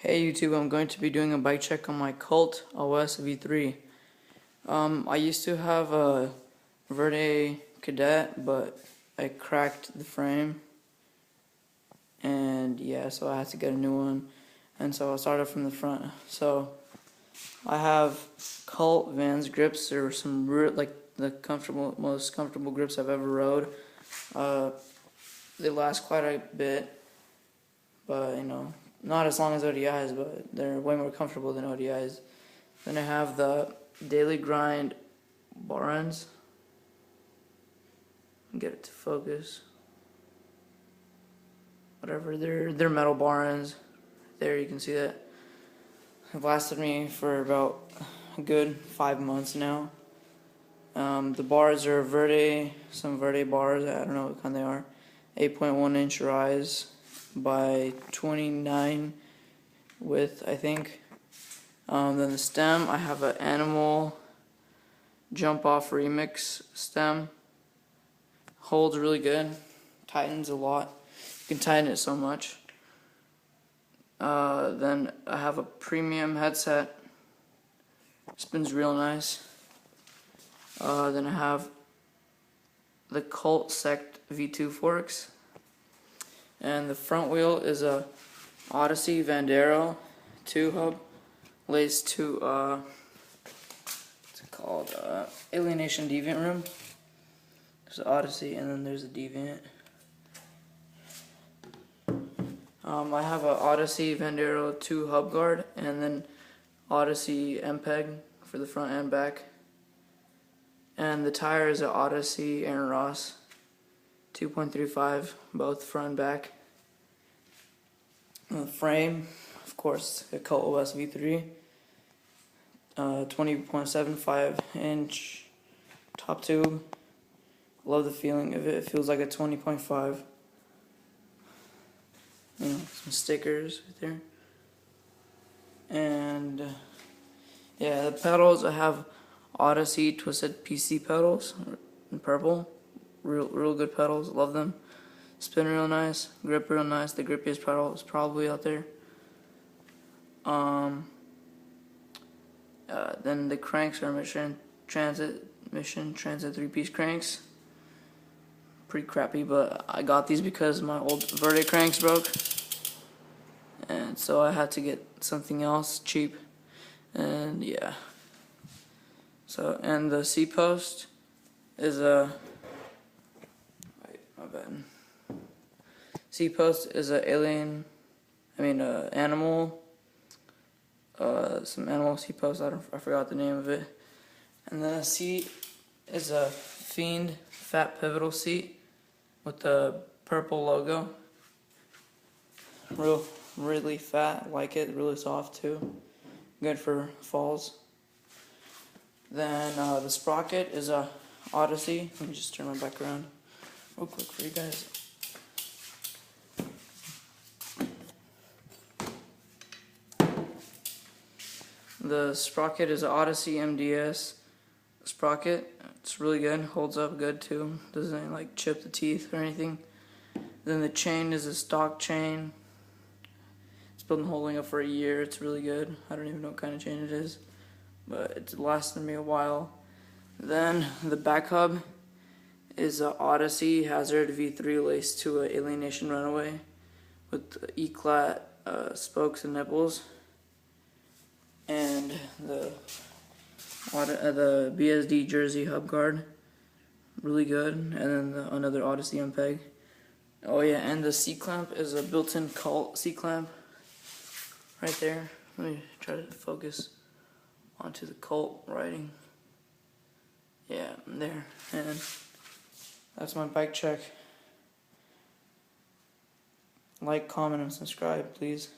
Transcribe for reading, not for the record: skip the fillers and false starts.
Hey YouTube, I'm going to be doing a bike check on my Colt OS V3. I used to have a Verde Cadet, but I cracked the frame, and yeah, so I had to get a new one, and so I started from the front. So I have Colt Vans grips. There were some like the most comfortable grips I've ever rode. They last quite a bit, but not as long as ODIs, but they're way more comfortable than ODIs. Then I have the Daily Grind bar ends. Get it to focus. Whatever, they're metal bar ends. There, you can see that. Have lasted me for about a good 5 months now. The bars are Verde, some Verde bars. I don't know what kind they are. 8.1 inch rise by 29 width, I think. Then the stem, I have an Animal Jump Off Remix stem. Holds really good, tightens a lot. You can tighten it so much. Then I have a premium headset, spins real nice. Then I have the Colt Sect V2 forks. And the front wheel is a Odyssey Vandero 2 hub laced to what's it called? Alienation Deviant Room. There's an Odyssey and then there's a Deviant. I have an Odyssey Vandero 2 hub guard and then Odyssey MPEG for the front and back. And the tire is an Odyssey Aaron Ross 2.35, both front and back. The frame, of course, a Colt OS V3, 20.75 inch top tube. Love the feeling of it. It feels like a 20.5. Some stickers right there. And yeah, the pedals, I have Odyssey Twisted PC pedals in purple. Real good pedals, love them. Spin real nice, grip real nice. The grippiest pedal is probably out there. Then the cranks are Mission Transit 3-piece cranks. Pretty crappy, but I got these because my old Verde cranks broke, and so I had to get something else cheap. And yeah. So, and the seat post is a seat post is a animal, some animal seat post. I forgot the name of it. And then the seat is a Fiend Fat Pivotal seat with the purple logo. Really fat, I like it. Really soft too. Good for falls. Then the sprocket is a Odyssey. Let me just turn my back around real quick for you guys. The sprocket is an Odyssey MDS sprocket. It's really good, holds up good too. Doesn't like chip the teeth or anything. Then the chain is a stock chain. It's been holding up for a year. It's really good. I don't even know what kind of chain it is, but it's lasted me a while. Then the back hub is a Odyssey Hazard V3 laced to a Alienation Runaway with E-clat spokes and nipples. And the BSD Jersey hub guard, really good. And then another Odyssey MPEG. Oh yeah, and the C-clamp is a built-in Colt C-clamp right there. Let me try to focus onto the Colt writing. Yeah, there. And that's my bike check. Like, comment, and subscribe, please.